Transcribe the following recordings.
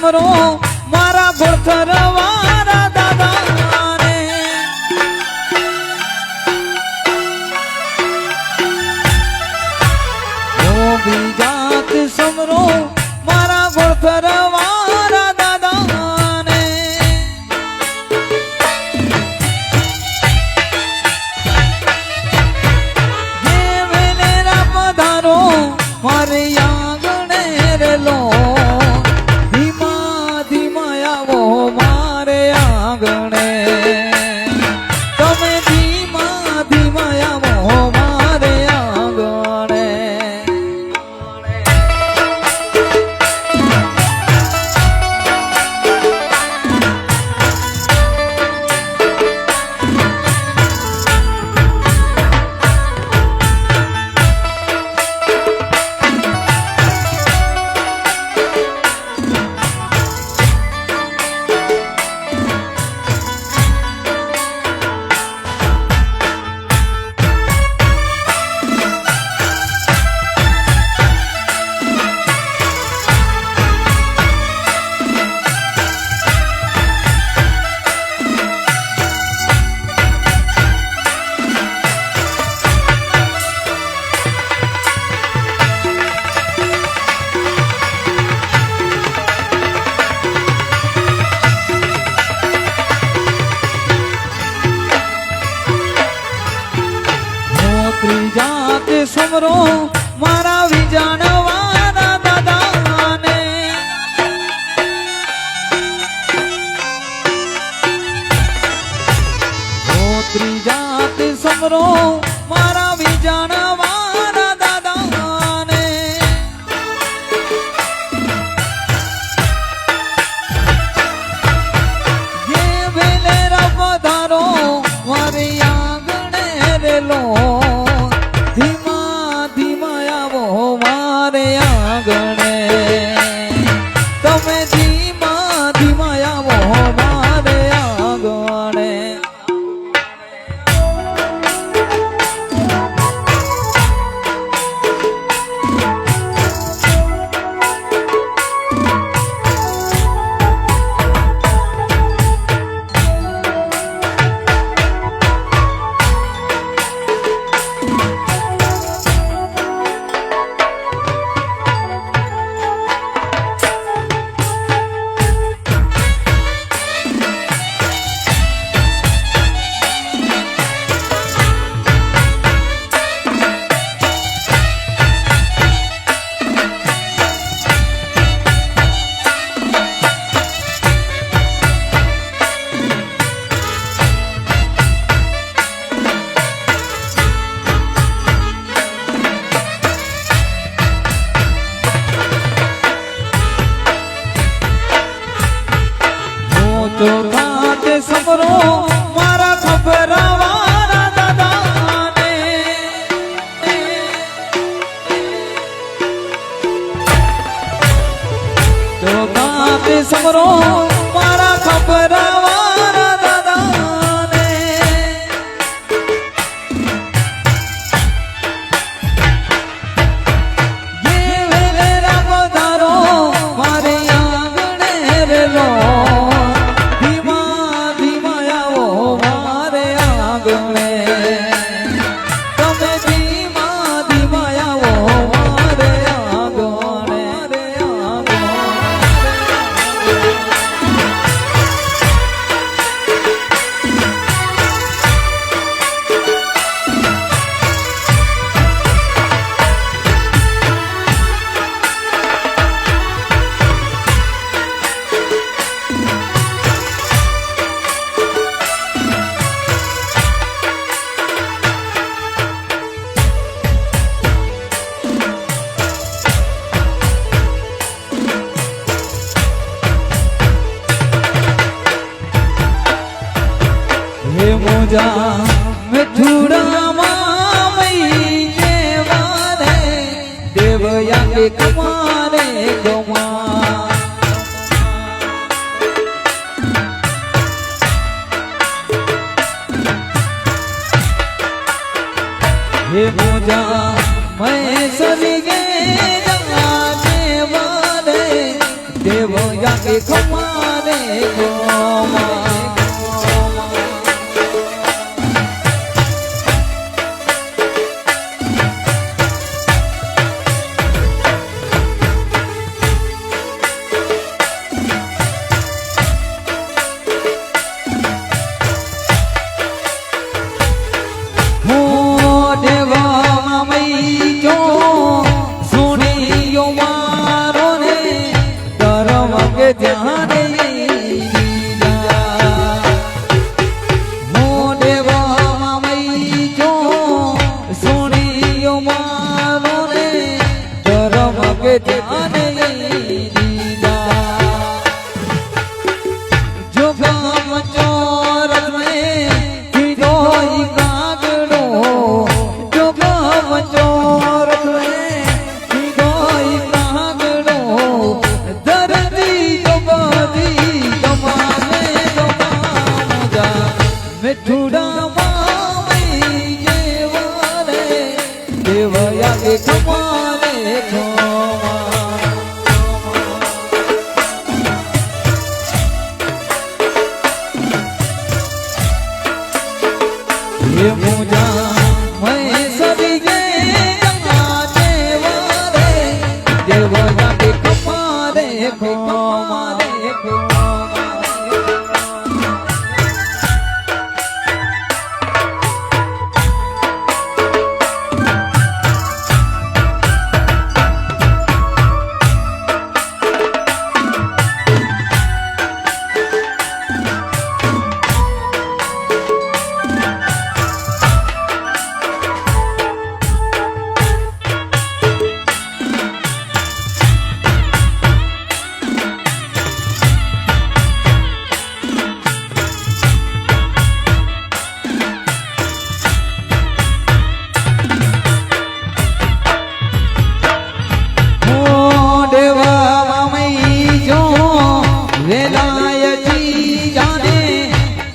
સમરો મારા ગોળથરવાળા દાદાને બીજાત સમરો મારા ગોળથરવાળા દાદાને હે વેલેરા પધારો મારે આંગણે રેલો ધીમા ધીમા આવો મારે આંગણે તમે ધીમા ધીમા આવો મારે આંગણે ત્રીજાત સમરો મારા વિજાણવાના દાદાને ત્રીજાત સમરો મારા વિજાણવાના દાદાને જે વેલેરા પધારો મારી આંગણે રેલો ધીમા ધીમા આવો મારે આંગણે તમે ધીમા ધીમા આવો મારે આંગણે ચોથાત સમરો મારા ખબરવાળા દાદાને ચોથાત સમરો મારા ખબરવાળા દાદાને જે વેલેરા પધારો મારે આંગણે રેલો તમે ધીમા ધીમા આવો મારે આંગણે મોજા મિથુરામાં મઈ જેવાને દેવયા કે કમારે ગમા હે મોજા मैं सरी गे देवया के के कमारे गोमा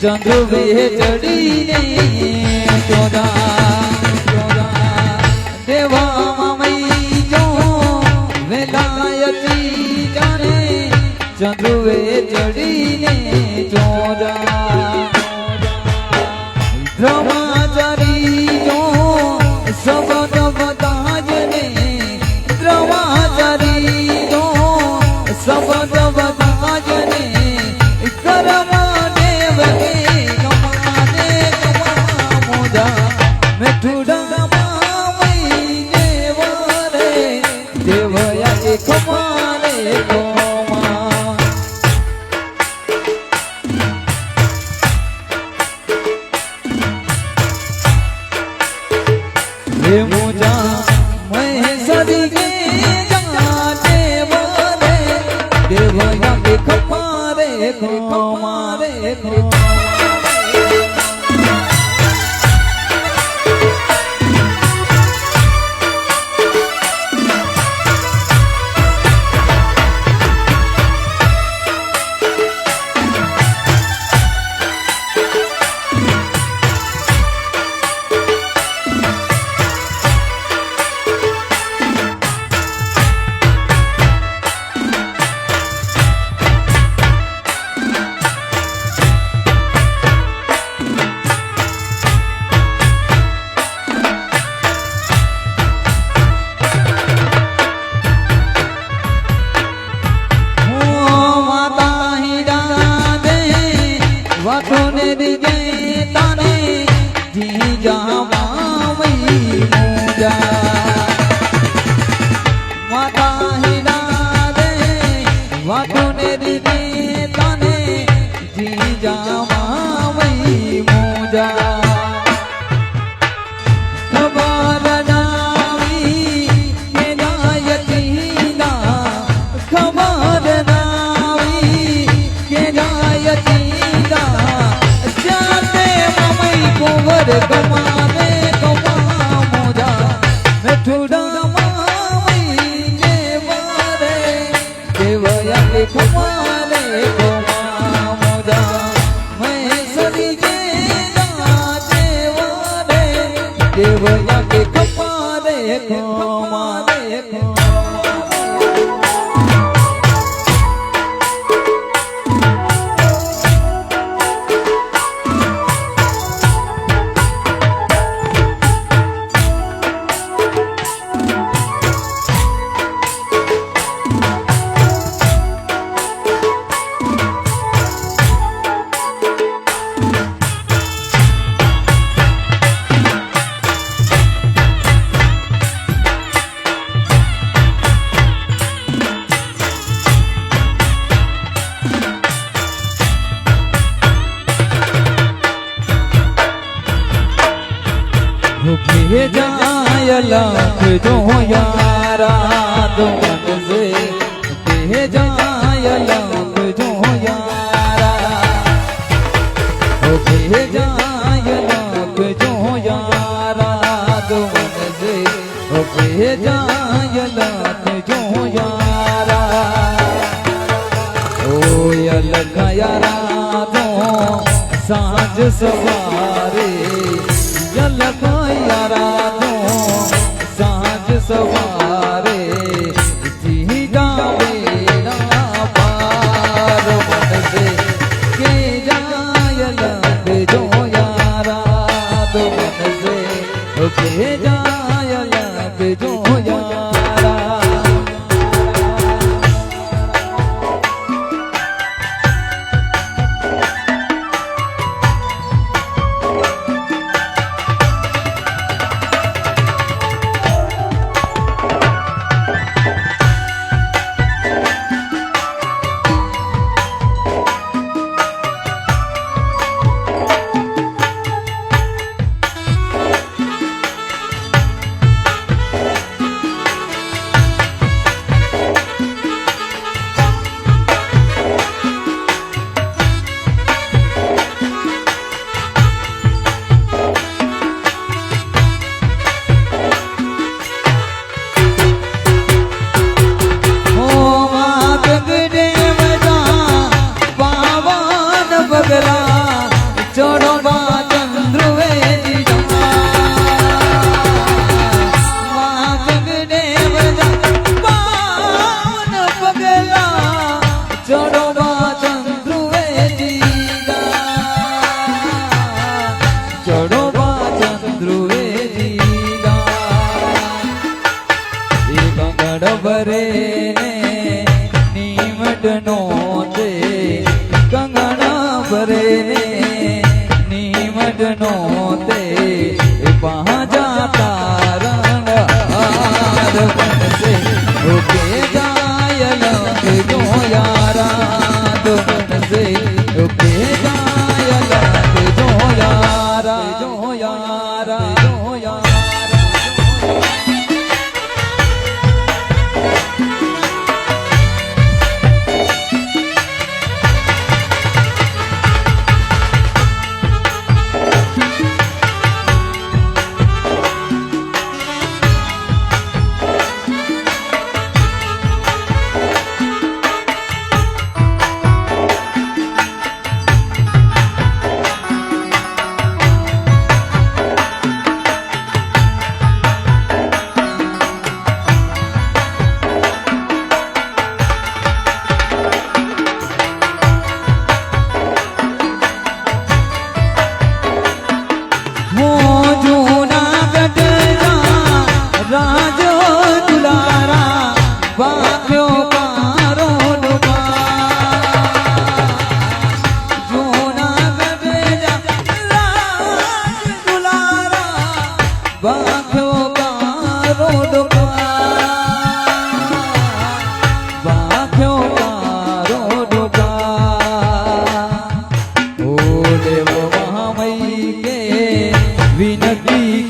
चंद्रवे चढ़ी ने चौदा देवा मई जो वेलायती जाने चंद्रवे चढ़ी ने चौदा ब्रह्मचारी जो सबद बताजने ब्रह्मचारी जो सबद बताजने करम मुझा मैं सदी के जाने वाले देवया के खमारे खमारे देवया के कपारे खमारे जाय लख जो यारा तो मन से कह जाय लख जो यारा कह जाय लख जो यारा तो मन से कह जाय लख जो यारा ओ लख यारा तो सांझ सवारे लख यारा तो सांझ सवारे जी जावे ना पार मन से के जाय लख जो यारा तो मन से के जाय लख जो यारा बरे ने नीमट नोते कंगना बरे ने नीमट नोते वहाँ जाता रंग मन से रुके जाय लख जो यारा तो मन से रुके जाय लख जो यारा जो यारा जो यारा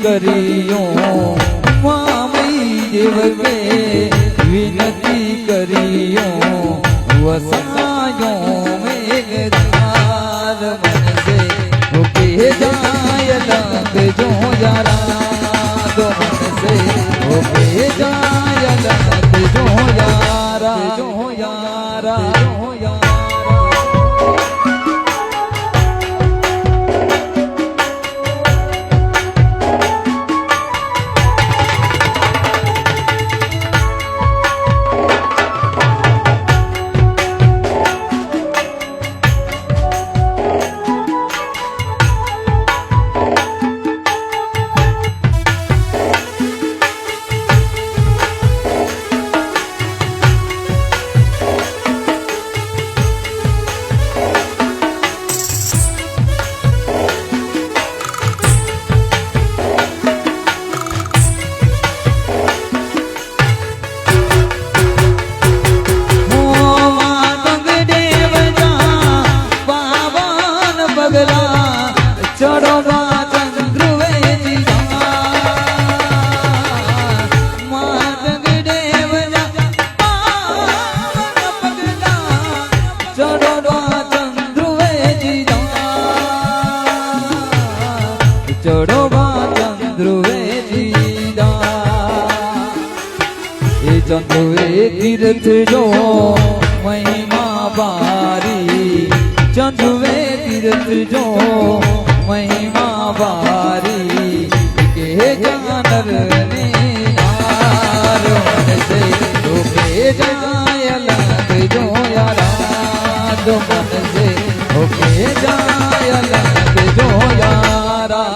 करियो मामई देव के विनती करियो वसनायो में तार मन से होके जाय लख जो यारा तो मन से होके जाय लख जो यारा जो यारा जो यारा चढ़ो चंद्रुवे जी ચડોબા ચંદ્રુએ દીધા એ ચંદ્રુએ તીર્થ જો મહિમા ભારી ચંદ્રુએ તીર્થ જો મહિમા ભારી કે જાનર ને નારો સે રૂપે જાય લગ જો યારા જો મન સે રૂપે જાય લગ જો યારા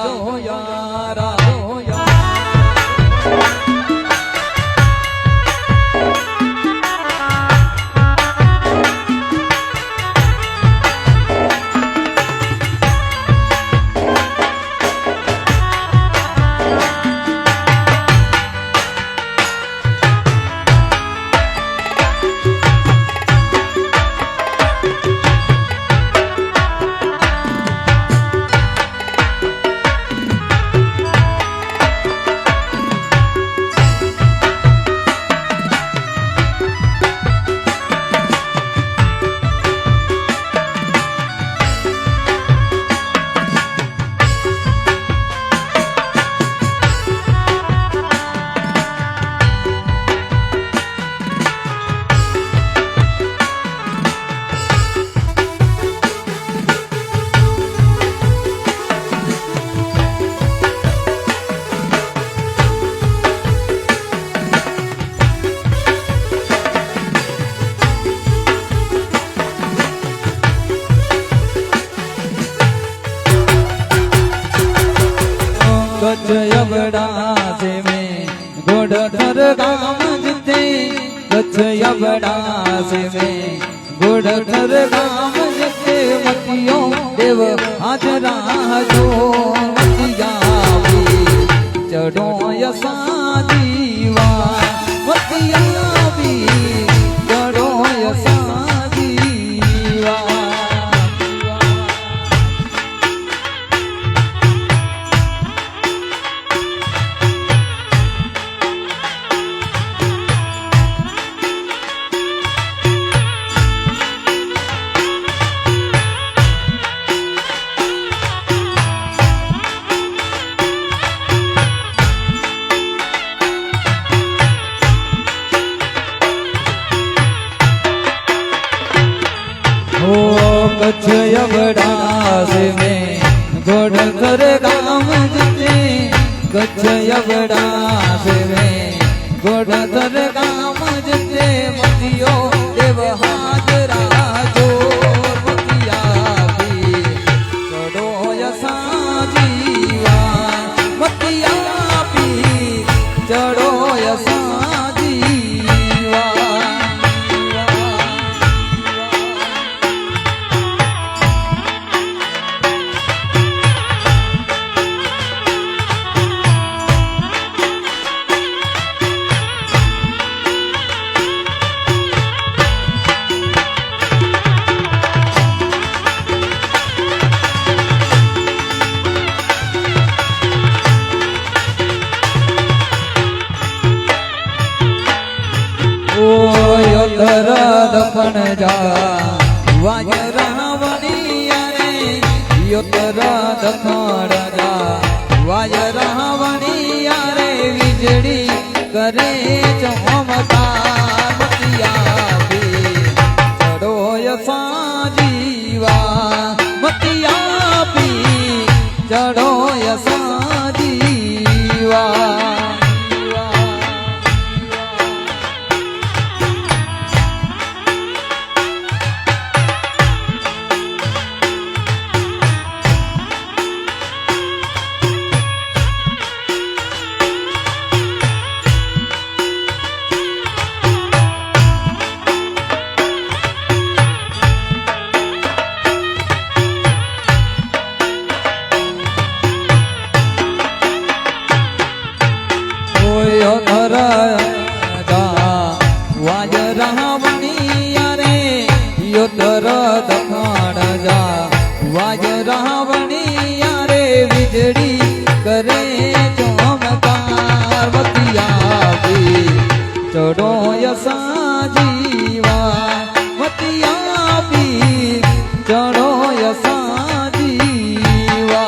यबड़ा से में गोड़धर गाम जते कच्छ यबड़ा से में गोड़धर गाम जते मतियो देव हाजरा जो मतिया भी चढ़ो यसा दीवा मतिया भी चढ़ो यसा दीवा कच्छ यबड़ा से में गोड़धर गाम जते कच्छ यबड़ा से में गोड़धर गाम जते मतियो देव हाजरा जो मतिया भी चढ़ो यसा जीवा मतिया भी चढ़ो यसा जीवा योधर दफन जा वाजरावणिया रे योधर दफन जा वाजरावणिया रे वीजड़ी करे चमत्कार मतिया भी चढ़ो यसा जीवा मतिया भी चढ़ो यसा जीवा योधर दखण जा वाजरावणिया रे वीजड़ी करे चमत्कार मतिया भी चढ़ो यसा जीवा मतिया भी चढ़ो यसा जीवा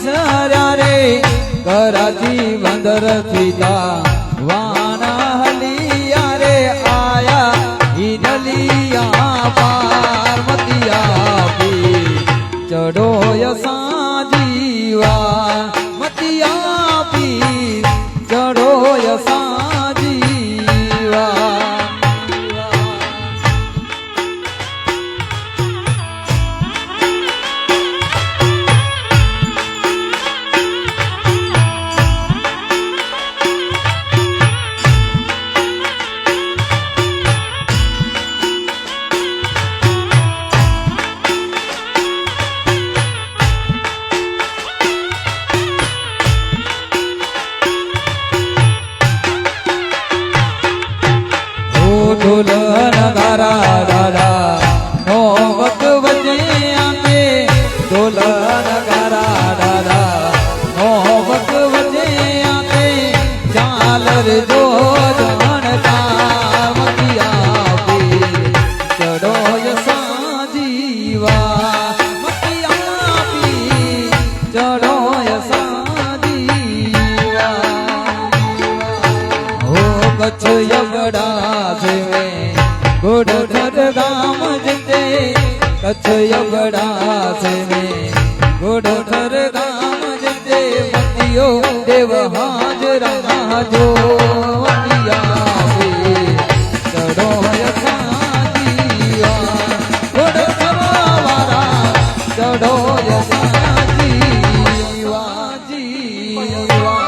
વિસર્યા રે કરાચી બંદર થીતા વાના હલિયા રે આયા હિનલિયા પાર્વતિયા પી ચડો યસા જીવા મતિયા પી ચડો યસા જીવા ઢોલ નગારા દાદા નો વક વજે આતે ઢોલ નગારા દાદા નો વક વજે આતે ચાલર જો જાણતા મતિયા પી ચડો યસા જીવા મતિયા પી ચડો યસા જીવા હો કચ્છ યગડા છે ગોડધર ગામ જતે કચ્છ યગડા છે ગોડધર ગામ જતે મતિયો દેવ હાજરા જો મતિયા પી ચડો યસા જીવા ગોડધર વારા ચડો યસા જીવા જીવા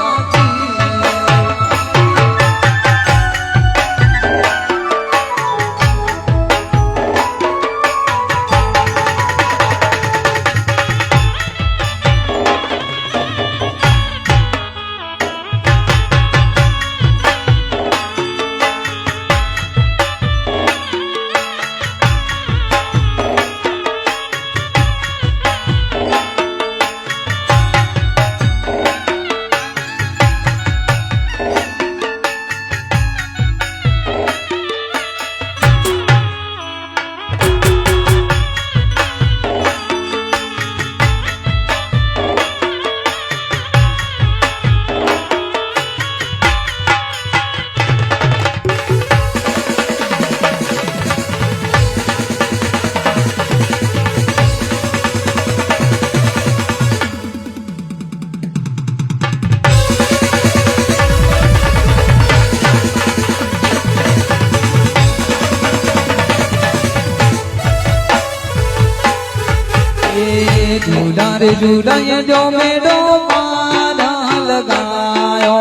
झूला रे झूला ये जो मेडो पाना लगायो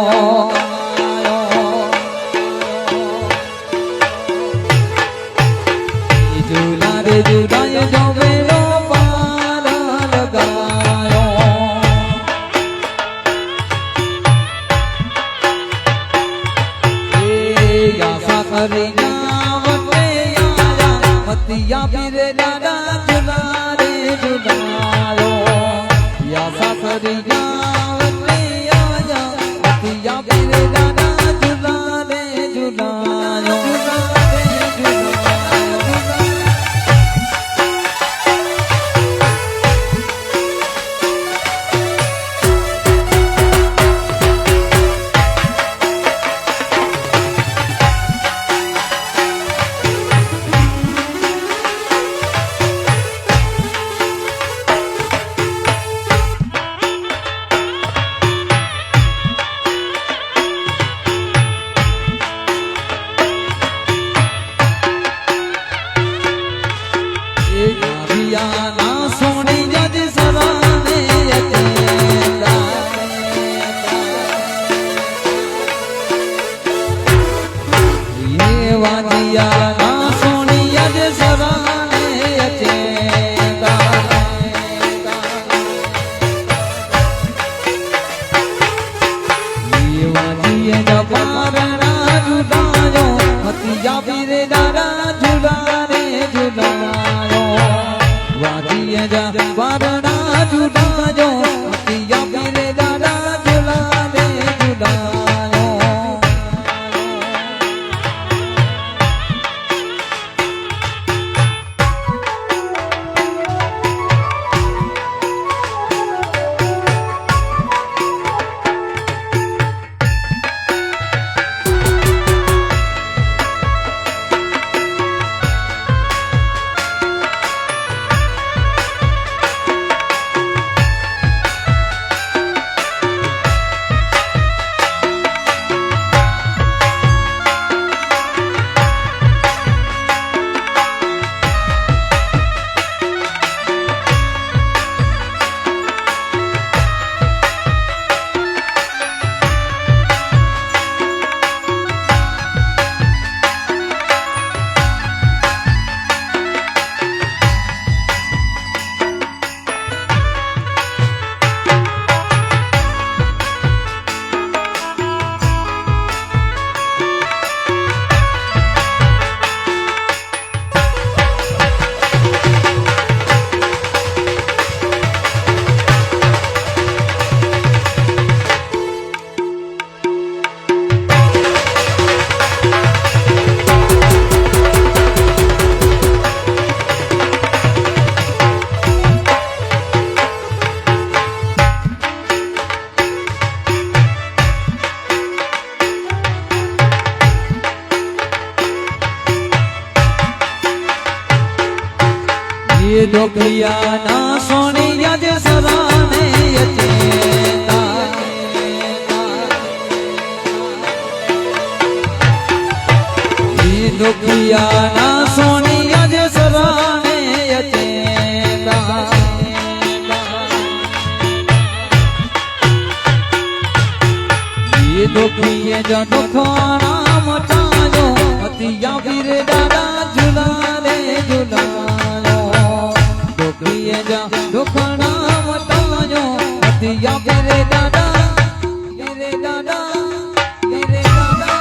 झूला रे झूला ये जो मेडो पाना लगायो यासा करी वटे आया मतिया फिरे दादा झूला रे झूलायो यासा करी वटे आया मतिया फिरे दादा झूला रे झूलायो દુખિયા ના સોનિયા જે સરાને અચેતા દુખિયા ના સોનિયા જે સરાને અચેતા દુખિયે જો દુખાણા મટાયો અતિયા વીર દાદા ઝુલા રે ઝુલાયો દુખિયે જો દુખાણા મટાયો અતિયા વીર દાદા વીર દાદા વીર દાદા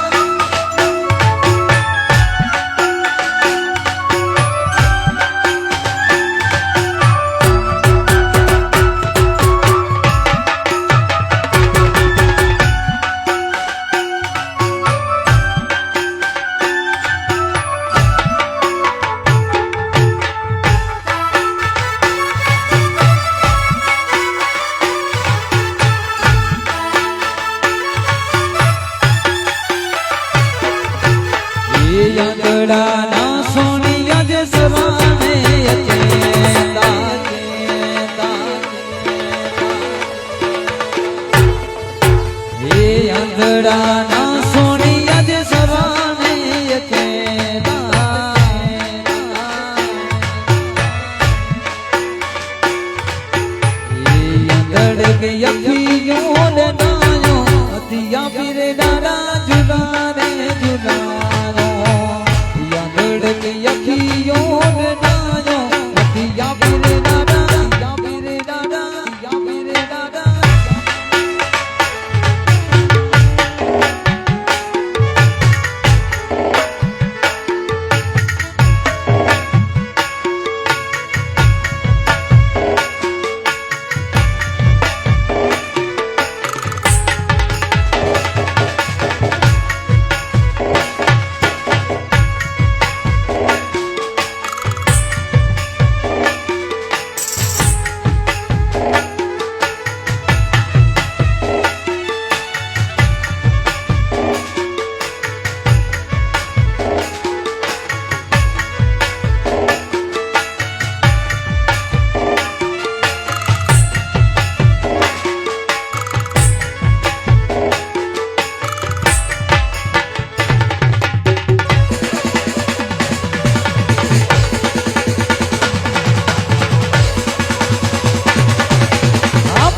યંગડાના સોનિયા જે સવાને અચેતા હે યંગડાના સોનિયા જે સવાને અચેતા હે યંગડ કે યખિયો ને નાયો અતિયા પીરે દાડા ઝુલા રે ઝુલા યખિયો ને નાયો અતિયા પીરે દાડા યા પીરે દાડા યા પીરે દાડા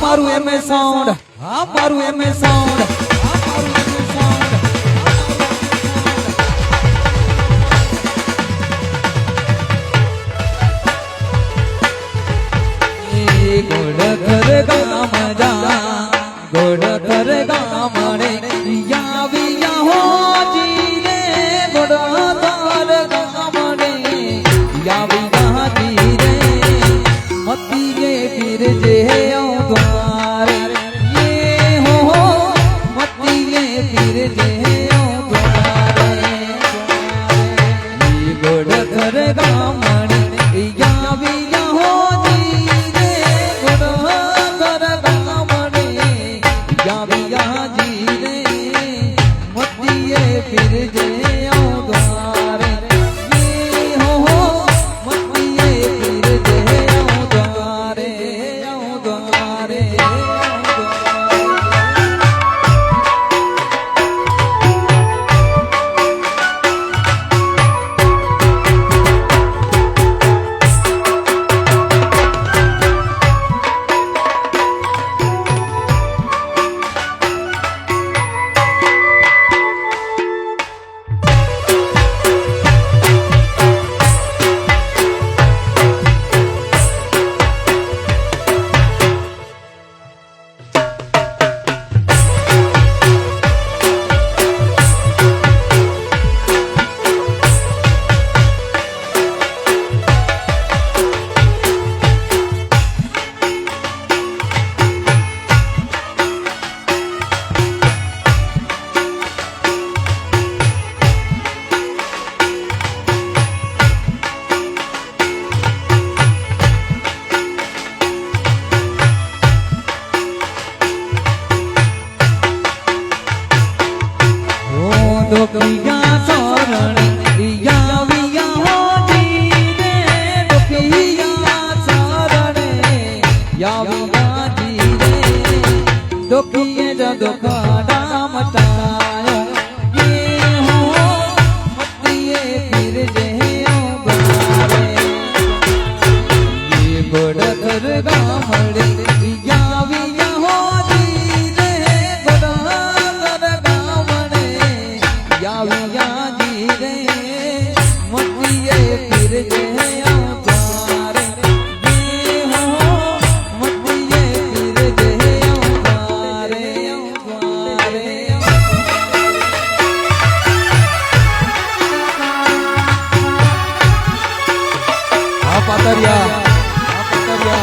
મારું એમે સાઉન્ડ હા મારું એમે સાઉન્ડ હા મારું એમે સાઉન્ડ એ ગોડ ઘર ગામ જા ગોડ ઘર ગામ રે યાવિયા હો જી રે ગોડ ઘર ગામ રે યાવિયા જી રે મતીએ પીર જે दुखिए जो दुखड़ा मटायो ये हो मतिए फिर जे बारे ये बड़ घर गामड़े याविया हो जी रे बड़ा घर गामड़े याविया जी रे मतिए फिर जे पातरिया पातरिया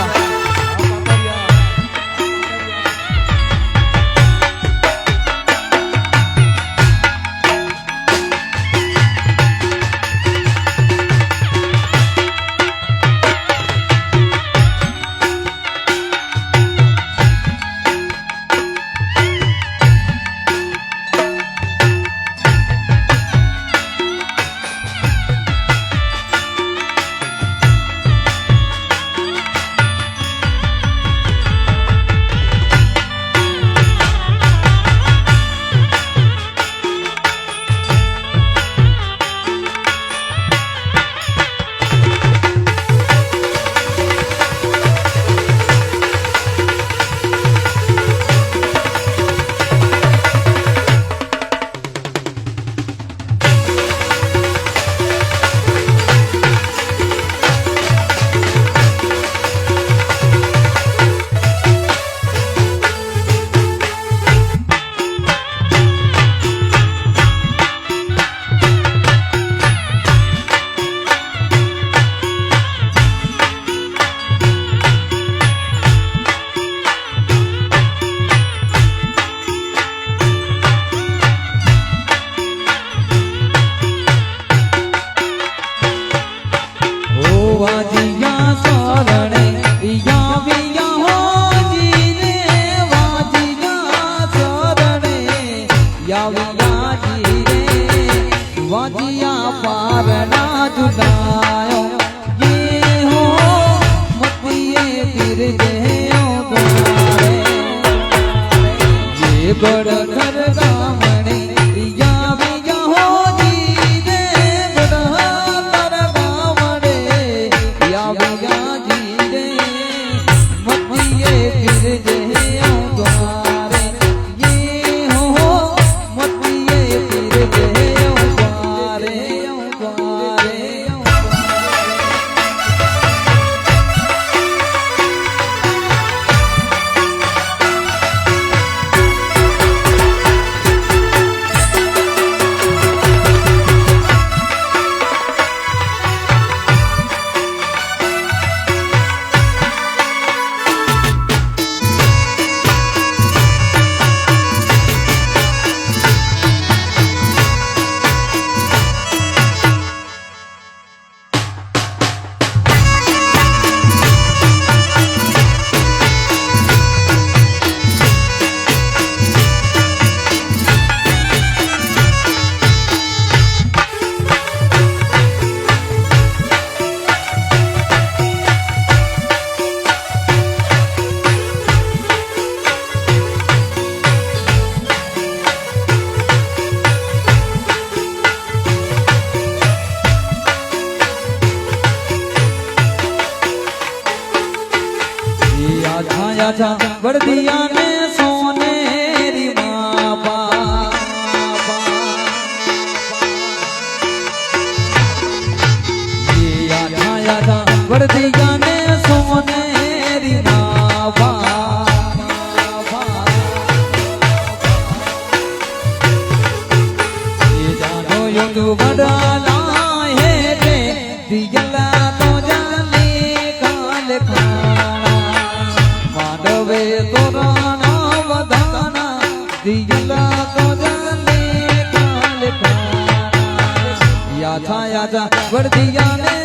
वाजिया सोरणे याविया हो जी रे वाजिया सोरणे याविया जी रे वाजिया पारना जुदायो ये हो मतिए फिर जे द्वारे ये बड़ घर गामड़े याविया हो जी रे बड़ा आजा वर्दिया ने सोनेरी मापा ये आजा वर्दिया ने सोनेरी मापा ये जानो युग बड़ाला है रे दियला तो जाने काल खाना मानवे तोराना वदाना दियला तो जाने काल खाना याथा वर्दिया ने